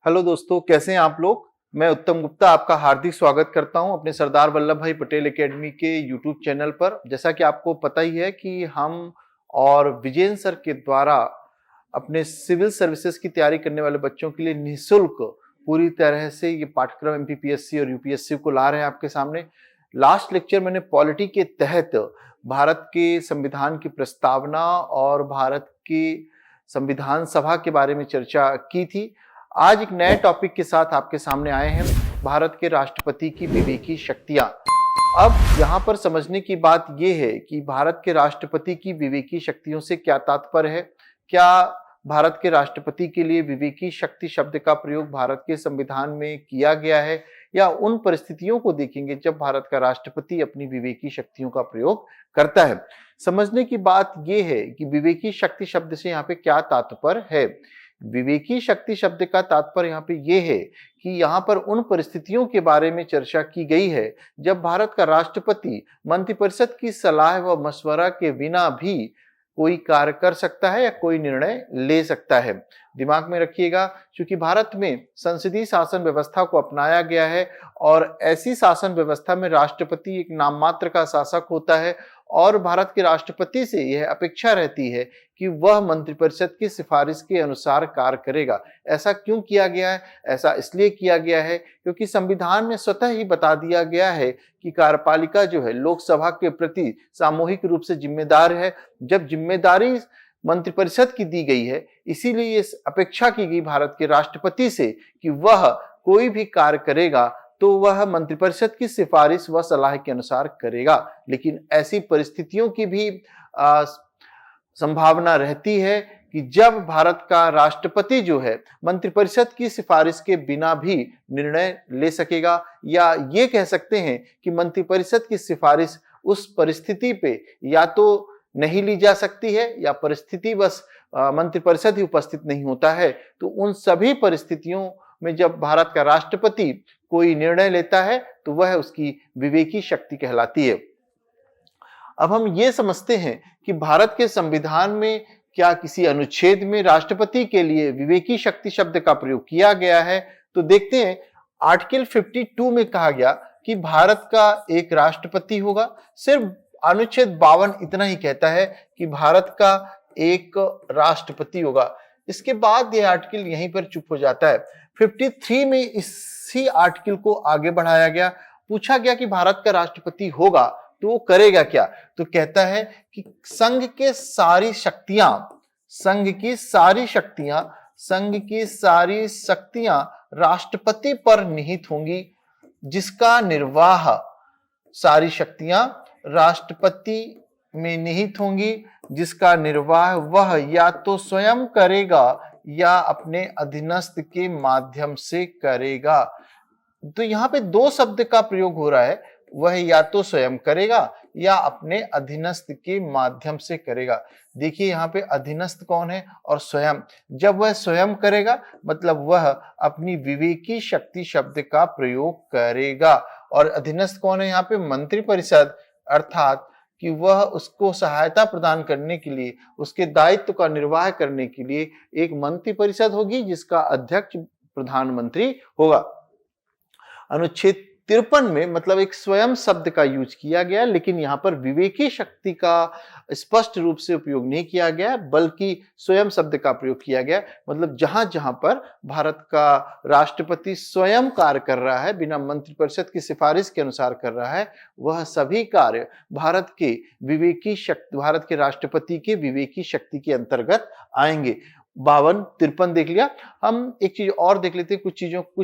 Hello दोस्तों, कैसे हैं आप लोग। मैं उत्तम गुप्ता आपका हार्दिक स्वागत करता हूं अपने सरदार वल्लभ भाई पटेल एकेडमी के यूट्यूब चैनल पर। जैसा कि आपको पता ही है कि हम और विजयन सर के द्वारा अपने सिविल सर्विसेज की तैयारी करने वाले बच्चों के लिए निःशुल्क पूरी तरह से ये पाठ्यक्रम एमपीपीएससी और यूपीएससी को ला रहे हैं आपके सामने। लास्ट लेक्चर मैंने पॉलिटी के तहत भारत के संविधान की प्रस्तावना और भारत की संविधान सभा के बारे में चर्चा की थी। आज एक नए टॉपिक के साथ आपके सामने आए हैं, भारत के राष्ट्रपति की विवेकी शक्तियां। अब यहाँ पर समझने की बात यह है कि भारत के राष्ट्रपति की विवेकी शक्तियों से क्या तात्पर्य है। क्या भारत के राष्ट्रपति के लिए विवेकी शक्ति शब्द का प्रयोग भारत के संविधान में किया गया है, या उन परिस्थितियों को देखेंगे जब भारत का राष्ट्रपति अपनी विवेकी शक्तियों का प्रयोग करता है। समझने की बात यह है कि विवेकी शक्ति शब्द से यहाँ पे क्या तात्पर्य है। विवेकी शक्ति शब्द का तात्पर्य यहाँ पे ये है कि यहाँ पर उन परिस्थितियों के बारे में चर्चा की गई है जब भारत का राष्ट्रपति मंत्रिपरिषद की सलाह व मशवरा के बिना भी कोई कार्य कर सकता है या कोई निर्णय ले सकता है। दिमाग में रखिएगा, क्योंकि भारत में संसदीय शासन व्यवस्था को अपनाया गया है और ऐसी शासन व्यवस्था में राष्ट्रपति एक नाम मात्र का शासक होता है और भारत के राष्ट्रपति से यह अपेक्षा रहती है कि वह मंत्रिपरिषद की सिफारिश के अनुसार कार्य करेगा। ऐसा क्यों किया गया है? ऐसा इसलिए किया गया है क्योंकि संविधान में स्वतः ही बता दिया गया है कि कार्यपालिका जो है लोकसभा के प्रति सामूहिक रूप से जिम्मेदार है। जब जिम्मेदारी मंत्रिपरिषद की दी गई है, इसीलिए इस अपेक्षा की गई भारत के राष्ट्रपति से कि वह कोई भी कार्य करेगा तो वह मंत्रिपरिषद की सिफारिश व सलाह के अनुसार करेगा। लेकिन ऐसी परिस्थितियों की भी संभावना रहती है कि जब भारत का राष्ट्रपति जो है मंत्रिपरिषद की सिफारिश के बिना भी निर्णय ले सकेगा, या ये कह सकते हैं कि मंत्रिपरिषद की सिफारिश उस परिस्थिति पे या तो नहीं ली जा सकती है या परिस्थिति बस मंत्रिपरिषद ही उपस्थित नहीं होता है। तो उन सभी परिस्थितियों में जब भारत का राष्ट्रपति कोई निर्णय लेता है तो वह उसकी विवेकी शक्ति कहलाती है। अब हम ये समझते हैं कि भारत के संविधान में क्या किसी अनुच्छेद में राष्ट्रपति के लिए विवेकी शक्ति शब्द का प्रयोग किया गया है। तो देखते हैं, आर्टिकल 52 में कहा गया कि भारत का एक राष्ट्रपति होगा। सिर्फ अनुच्छेद 52 इतना ही कहता है कि भारत का एक राष्ट्रपति होगा। इसके बाद यह आर्टिकल यहीं पर चुप हो जाता है। 53 में इसी आर्टिकल को आगे बढ़ाया गया। पूछा गया कि भारत का राष्ट्रपति होगा तो वो करेगा क्या। तो कहता है कि संघ की सारी शक्तियां राष्ट्रपति पर निहित होंगी, जिसका निर्वाह सारी शक्तियां राष्ट्रपति में निहित होंगी, जिसका निर्वाह वह या तो स्वयं करेगा या अपने अधीनस्थ के माध्यम से करेगा। तो यहाँ पे दो शब्द का प्रयोग हो रहा है, वह या तो स्वयं करेगा या अपने अधीनस्थ के माध्यम से करेगा। देखिए यहाँ पे अधीनस्थ कौन है और स्वयं। जब वह स्वयं करेगा मतलब वह अपनी विवेकी शक्ति शब्द का प्रयोग करेगा, और अधीनस्थ कौन है यहाँ पे? मंत्रिपरिषद, अर्थात कि वह उसको सहायता प्रदान करने के लिए, उसके दायित्व का निर्वाह करने के लिए एक मंत्रिपरिषद होगी जिसका अध्यक्ष प्रधानमंत्री होगा। अनुच्छेद 53 में मतलब एक स्वयं शब्द का यूज किया गया, लेकिन यहाँ पर विवेकी शक्ति का स्पष्ट रूप से उपयोग नहीं किया गया, बल्कि स्वयं शब्द का प्रयोग किया गया। मतलब जहां जहां पर भारत का राष्ट्रपति स्वयं कार्य कर रहा है, बिना मंत्रिपरिषद की सिफारिश के अनुसार कर रहा है, वह सभी कार्य भारत के राष्ट्रपति के विवेकी शक्ति के अंतर्गत आएंगे। 52-53 देख लिया। हम एक चीज और देख लेते हैं, कुछ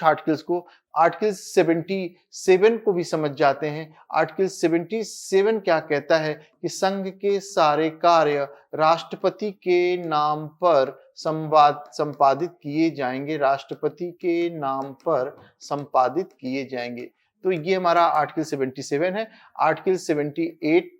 आर्टिकल्स को। आर्टिकल 77 को भी समझ जाते हैं। आर्टिकल 77 क्या कहता है कि संघ के सारे कार्य राष्ट्रपति के नाम पर संपादित किए जाएंगे, राष्ट्रपति के नाम पर संपादित किए जाएंगे। तो ये हमारा आर्टिकल 77 है। आर्टिकल 78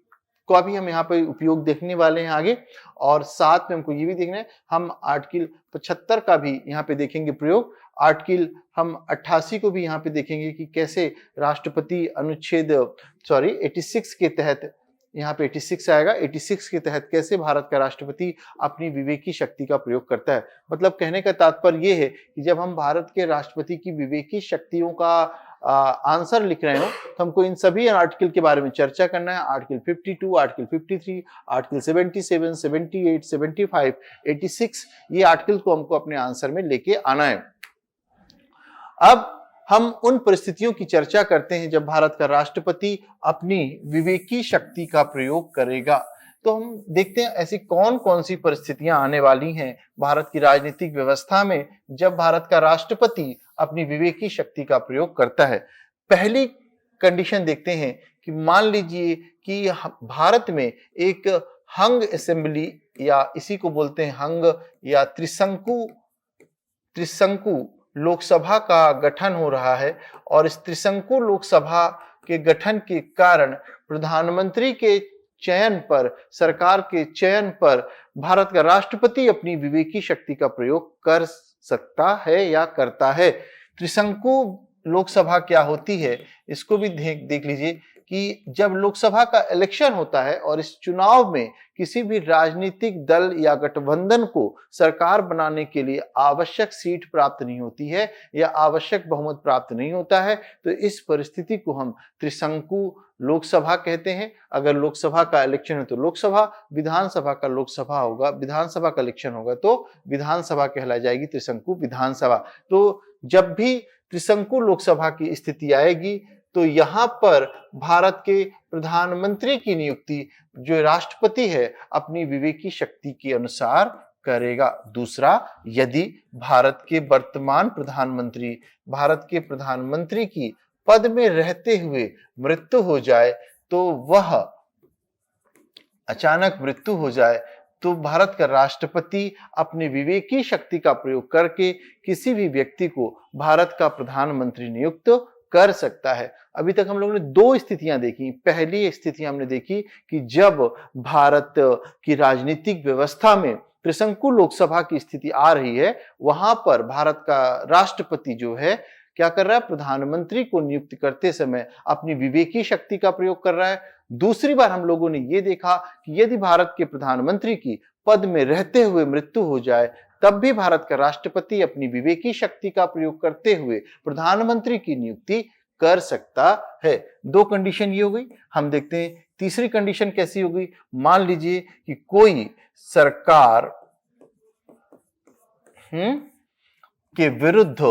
को भी हम यहाँ पे उपयोग देखने वाले हैं आगे, और साथ में हमको ये भी देखना है, हम आर्टिकल 75 का भी यहाँ पे देखेंगे प्रयोग। आर्टिकल हम 88 को भी यहाँ पे देखेंगे कि कैसे राष्ट्रपति 86 के तहत यहाँ पे 86 आएगा। 86 के तहत कैसे भारत का राष्ट्रपति अपनी विवेकी शक्ति का प्रयोग करता है। मतलब कहने का तात्पर्य ये है कि जब हम भारत के राष्ट्रपति की विवेकी शक्तियों का आंसर लिख रहे हो तो हमको इन सभी आर्टिकल के बारे में चर्चा करना है। आर्टिकल 52, आर्टिकल 53, आर्टिकल 77, 78, 75, 86 ये आर्टिकल को हमको अपने आंसर में लेके आना है। अब हम उन परिस्थितियों की चर्चा करते हैं जब भारत का राष्ट्रपति अपनी विवेकी शक्ति का प्रयोग करेगा। तो हम देखते हैं ऐसी कौन कौन सी परिस्थितियां आने वाली हैं भारत की राजनीतिक व्यवस्था में जब भारत का राष्ट्रपति अपनी विवेकी शक्ति का प्रयोग करता है। पहली कंडीशन देखते हैं कि मान लीजिए कि भारत में एक हंग असेंबली या इसी को बोलते हैं हंग या त्रिशंकु लोकसभा का गठन हो रहा है और इस त्रिशंकु लोकसभा के गठन के कारण प्रधानमंत्री के चयन पर, सरकार के चयन पर भारत का राष्ट्रपति अपनी विवेकी शक्ति का प्रयोग कर सकता है या करता है। त्रिशंकु लोकसभा क्या होती है इसको भी देख लीजिए कि जब लोकसभा का इलेक्शन होता है और इस चुनाव में किसी भी राजनीतिक दल या गठबंधन को सरकार बनाने के लिए आवश्यक सीट प्राप्त नहीं होती है या आवश्यक बहुमत प्राप्त नहीं होता है, तो इस परिस्थिति को हम त्रिशंकु लोकसभा कहते हैं। अगर लोकसभा का इलेक्शन है तो लोकसभा, विधानसभा का लोकसभा होगा, विधानसभा का इलेक्शन होगा तो विधानसभा कहला जाएगी त्रिशंकु विधानसभा। तो जब भी त्रिशंकु लोकसभा की स्थिति आएगी तो यहाँ पर भारत के प्रधानमंत्री की नियुक्ति जो राष्ट्रपति है अपनी विवेकी शक्ति के अनुसार करेगा। दूसरा, यदि भारत के प्रधानमंत्री की पद में रहते हुए मृत्यु हो जाए तो वह अचानक मृत्यु हो जाए तो भारत का राष्ट्रपति अपनी विवेकी शक्ति का प्रयोग करके किसी भी व्यक्ति को भारत का प्रधानमंत्री नियुक्त कर सकता है। अभी तक हम लोगों ने दो स्थितियां देखी। पहली स्थिति हमने देखी कि जब भारत की राजनीतिक व्यवस्था में त्रिशंकु लोकसभा की स्थिति आ रही है, वहां पर भारत का राष्ट्रपति जो है क्या कर रहा है, प्रधानमंत्री को नियुक्त करते समय अपनी विवेकी शक्ति का प्रयोग कर रहा है। दूसरी बार हम लोगों ने यह देखा कि यदि भारत के प्रधानमंत्री की पद में रहते हुए मृत्यु हो जाए तब भी भारत का राष्ट्रपति अपनी विवेकी शक्ति का प्रयोग करते हुए प्रधानमंत्री की नियुक्ति कर सकता है। दो कंडीशन ये हो गई। हम देखते हैं तीसरी कंडीशन कैसी होगी। मान लीजिए कि कोई सरकार के विरुद्ध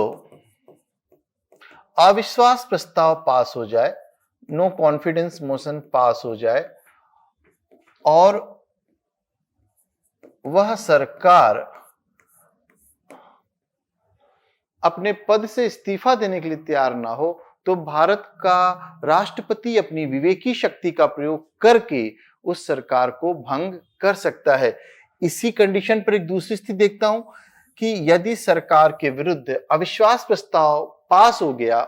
अविश्वास प्रस्ताव पास हो जाए, नो कॉन्फिडेंस मोशन पास हो जाए और वह सरकार अपने पद से इस्तीफा देने के लिए तैयार ना हो तो भारत का राष्ट्रपति अपनी विवेकी शक्ति का प्रयोग करके उस सरकार को भंग कर सकता है। इसी कंडीशन पर एक दूसरी स्थिति देखता हूं कि यदि सरकार के विरुद्ध अविश्वास प्रस्ताव पास हो गया,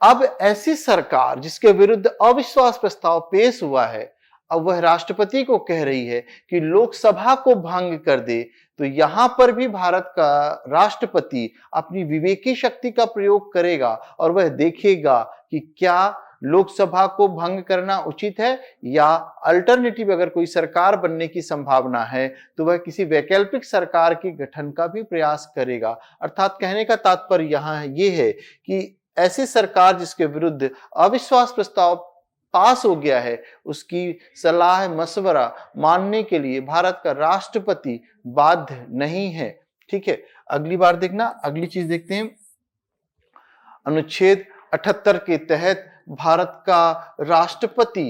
अब ऐसी सरकार जिसके विरुद्ध अविश्वास प्रस्ताव पेश हुआ है अब वह राष्ट्रपति को कह रही है कि लोकसभा को भंग कर दे, तो यहां पर भी भारत का राष्ट्रपति अपनी विवेकी शक्ति का प्रयोग करेगा और वह देखेगा कि क्या लोकसभा को भंग करना उचित है या अल्टरनेटिव अगर कोई सरकार बनने की संभावना है तो वह किसी वैकल्पिक सरकार के गठन का भी प्रयास करेगा। अर्थात कहने का तात्पर्य यहाँ ये है कि ऐसी सरकार जिसके विरुद्ध अविश्वास प्रस्ताव पास हो गया है उसकी सलाह मशवरा मानने के लिए भारत का राष्ट्रपति बाध्य नहीं है। ठीक है, अगली बार देखना, अगली चीज देखते हैं। अनुच्छेद 78 के तहत भारत का राष्ट्रपति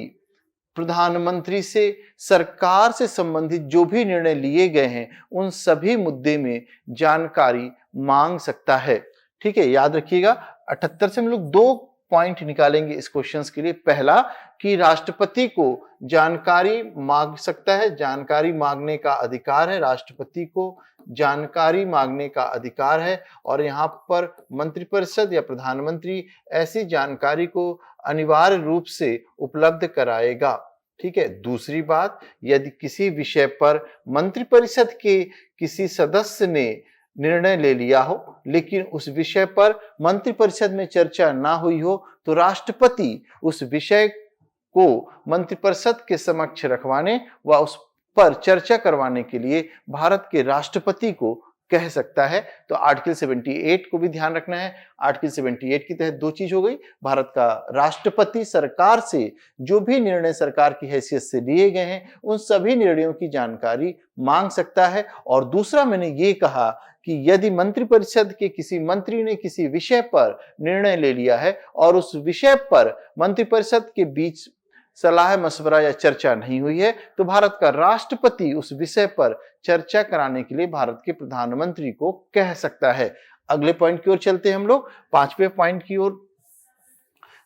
प्रधानमंत्री से सरकार से संबंधित जो भी निर्णय लिए गए हैं उन सभी मुद्दे में जानकारी मांग सकता है। ठीक है, याद रखिएगा 78 से हम लोग दो पॉइंट निकालेंगे इस क्वेश्चंस के लिए। पहला कि राष्ट्रपति को जानकारी मांग सकता है, जानकारी मांगने का अधिकार है, राष्ट्रपति को जानकारी मांगने का अधिकार है और यहाँ पर मंत्रिपरिषद या प्रधानमंत्री ऐसी जानकारी को अनिवार्य रूप से उपलब्ध कराएगा। ठीक है, दूसरी बात, यदि किसी विषय पर मंत्रिपरिषद के किसी सदस्य ने निर्णय ले लिया हो लेकिन उस विषय पर मंत्रिपरिषद में चर्चा ना हुई हो तो राष्ट्रपति उस विषय को मंत्रिपरिषद के समक्ष रखवाने व उस पर चर्चा करवाने के लिए भारत के राष्ट्रपति को कह सकता है। तो आर्टिकल 78 को भी ध्यान रखना है। आर्टिकल 78 के तहत दो चीज हो गई, भारत का राष्ट्रपति सरकार से जो भी निर्णय सरकार की हैसियत से लिए गए हैं उन सभी निर्णयों की जानकारी मांग सकता है। और दूसरा मैंने ये कहा कि यदि मंत्रिपरिषद के किसी मंत्री ने किसी विषय पर निर्णय ले लिया है और उस विषय पर मंत्रिपरिषद के बीच सलाह मशवरा या चर्चा नहीं हुई है तो भारत का राष्ट्रपति उस विषय पर चर्चा कराने के लिए भारत के प्रधानमंत्री को कह सकता है। अगले पॉइंट की ओर चलते हैं हम लोग, पांचवें पॉइंट की ओर।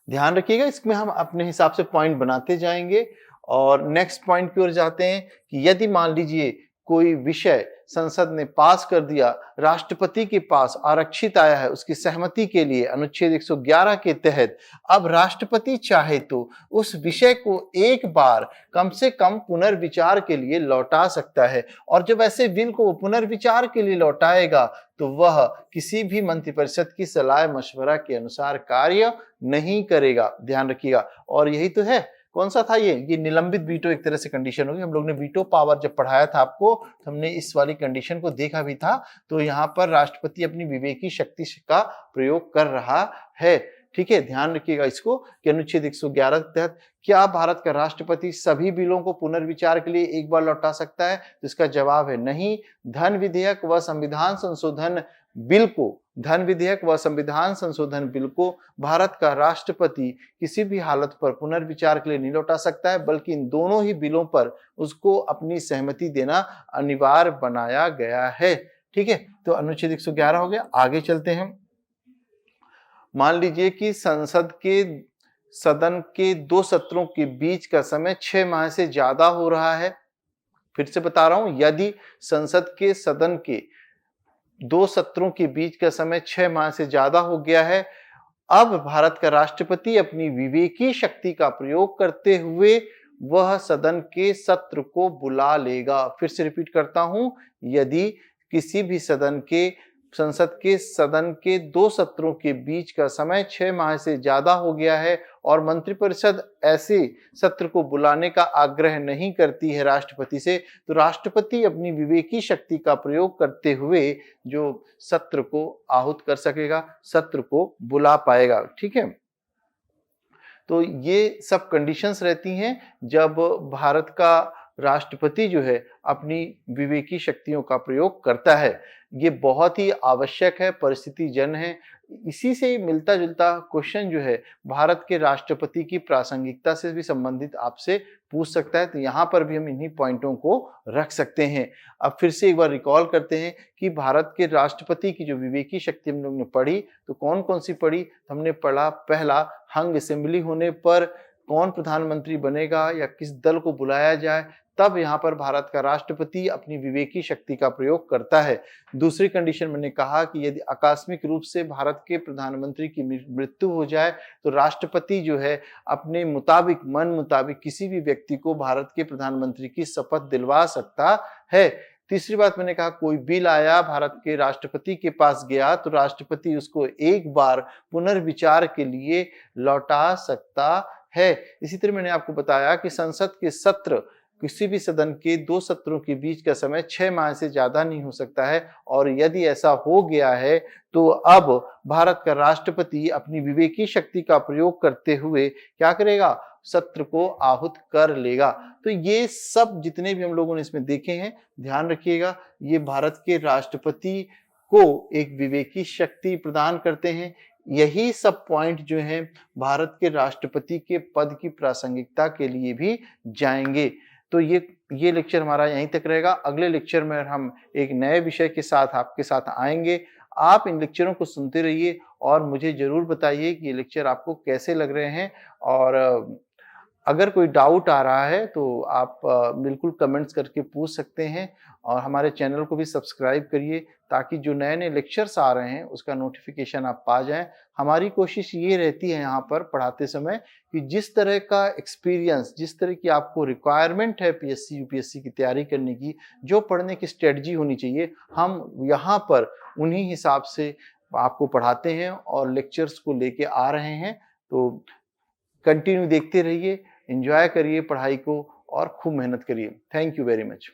ध्यान रखिएगा, इसमें हम अपने हिसाब से पॉइंट बनाते जाएंगे और नेक्स्ट पॉइंट की ओर जाते हैं कि यदि मान लीजिए कोई विषय संसद ने पास कर दिया, राष्ट्रपति के पास आरक्षित आया है उसकी सहमति के लिए अनुच्छेद 111 के तहत, अब राष्ट्रपति चाहे तो उस विषय को एक बार कम से कम पुनर्विचार के लिए लौटा सकता है। और जब ऐसे बिल को पुनर्विचार के लिए लौटाएगा तो वह किसी भी मंत्रिपरिषद की सलाह मशवरा के अनुसार कार्य नहीं करेगा। ध्यान रखिएगा। और यही तो है, कौन सा था ये निलंबित वीटो एक तरह से कंडीशन होगी। हम लोग ने वीटो पावर जब पढ़ाया था आपको तो हमने इस वाली कंडीशन को देखा भी था। तो यहाँ पर राष्ट्रपति अपनी विवेकी शक्ति का प्रयोग कर रहा है। ठीक है, ध्यान रखिएगा इसको कि अनुच्छेद 111 के तहत क्या भारत का राष्ट्रपति सभी बिलों को पुनर्विचार के लिए एक बार लौटा सकता है? तो इसका जवाब है नहीं। धन विधेयक व संविधान संशोधन बिल को भारत का राष्ट्रपति किसी भी हालत पर पुनर्विचार के लिए नहीं लौटा सकता है, बल्कि इन दोनों ही बिलों पर उसको अपनी सहमति देना अनिवार्य बनाया गया है। ठीक है, तो अनुच्छेद 111 हो गया। आगे चलते हैं। मान लीजिए कि सदन के दो सत्रों के बीच का समय 6 माह से ज्यादा हो रहा है। फिर से बता रहा हूं, यदि संसद के सदन के दो सत्रों के बीच का समय 6 माह से ज्यादा हो गया है, अब भारत का राष्ट्रपति अपनी विवेकी शक्ति का प्रयोग करते हुए वह सदन के सत्र को बुला लेगा। फिर से रिपीट करता हूं, यदि किसी भी संसद के सदन के दो सत्रों के बीच का समय 6 माह से ज्यादा हो गया है और मंत्रिपरिषद ऐसे सत्र को बुलाने का आग्रह नहीं करती है राष्ट्रपति से, तो राष्ट्रपति अपनी विवेकी शक्ति का प्रयोग करते हुए जो सत्र को आहूत कर सकेगा, सत्र को बुला पाएगा। ठीक है, तो ये सब कंडीशंस रहती हैं जब भारत का राष्ट्रपति जो है अपनी विवेकी शक्तियों का प्रयोग करता है। ये बहुत ही आवश्यक है, परिस्थिति जन है। इसी से मिलता जुलता क्वेश्चन जो है भारत के राष्ट्रपति की प्रासंगिकता से भी संबंधित आपसे पूछ सकता है, तो यहाँ पर भी हम इन्हीं पॉइंटों को रख सकते हैं। अब फिर से एक बार रिकॉल करते हैं कि भारत के राष्ट्रपति की जो विवेकी शक्ति हम लोग ने पढ़ी, तो कौन कौन सी पढ़ी? हमने पढ़ा, पहला, हंग असेंबली होने पर कौन प्रधानमंत्री बनेगा या किस दल को बुलाया जाए, तब यहाँ पर भारत का राष्ट्रपति अपनी विवेकी शक्ति का प्रयोग करता है। दूसरी कंडीशन मैंने कहा कि यदि आकस्मिक रूप से भारत के प्रधानमंत्री की मृत्यु हो जाए तो राष्ट्रपति जो है अपने मन मुताबिक किसी भी व्यक्ति को भारत के प्रधानमंत्री की शपथ दिलवा सकता है। तीसरी बात मैंने कहा, कोई बिल आया, भारत के राष्ट्रपति के पास गया तो राष्ट्रपति उसको एक बार पुनर्विचार के लिए लौटा सकता है। इसी तरह मैंने आपको बताया कि संसद के सत्र, किसी भी सदन के दो सत्रों के बीच का समय 6 माह से ज्यादा नहीं हो सकता है, और यदि ऐसा हो गया है तो अब भारत का राष्ट्रपति अपनी विवेकी शक्ति का प्रयोग करते हुए क्या करेगा? सत्र को आहूत कर लेगा। तो ये सब जितने भी हम लोगों ने इसमें देखे हैं, ध्यान रखिएगा, ये भारत के राष्ट्रपति को एक विवेकी शक्ति प्रदान करते हैं। यही सब पॉइंट जो हैं भारत के राष्ट्रपति के पद की प्रासंगिकता के लिए भी जाएंगे। तो ये लेक्चर हमारा यहीं तक रहेगा। अगले लेक्चर में हम एक नए विषय के साथ आपके साथ आएंगे। आप इन लेक्चरों को सुनते रहिए और मुझे जरूर बताइए कि ये लेक्चर आपको कैसे लग रहे हैं, और अगर कोई डाउट आ रहा है तो आप बिल्कुल कमेंट्स करके पूछ सकते हैं। और हमारे चैनल को भी सब्सक्राइब करिए ताकि जो नए नए लेक्चर्स आ रहे हैं उसका नोटिफिकेशन आप पा जाएं। हमारी कोशिश ये रहती है यहाँ पर पढ़ाते समय कि जिस तरह का एक्सपीरियंस, जिस तरह की आपको रिक्वायरमेंट है पीएससी यूपीएससी की तैयारी करने की, जो पढ़ने की स्ट्रेटजी होनी चाहिए, हम यहाँ पर उन्हीं हिसाब से आपको पढ़ाते हैं और लेक्चर्स को लेके आ रहे हैं। तो कंटिन्यू देखते रहिए। एंजॉय करिए पढ़ाई को और खूब मेहनत करिए। Thank you very much.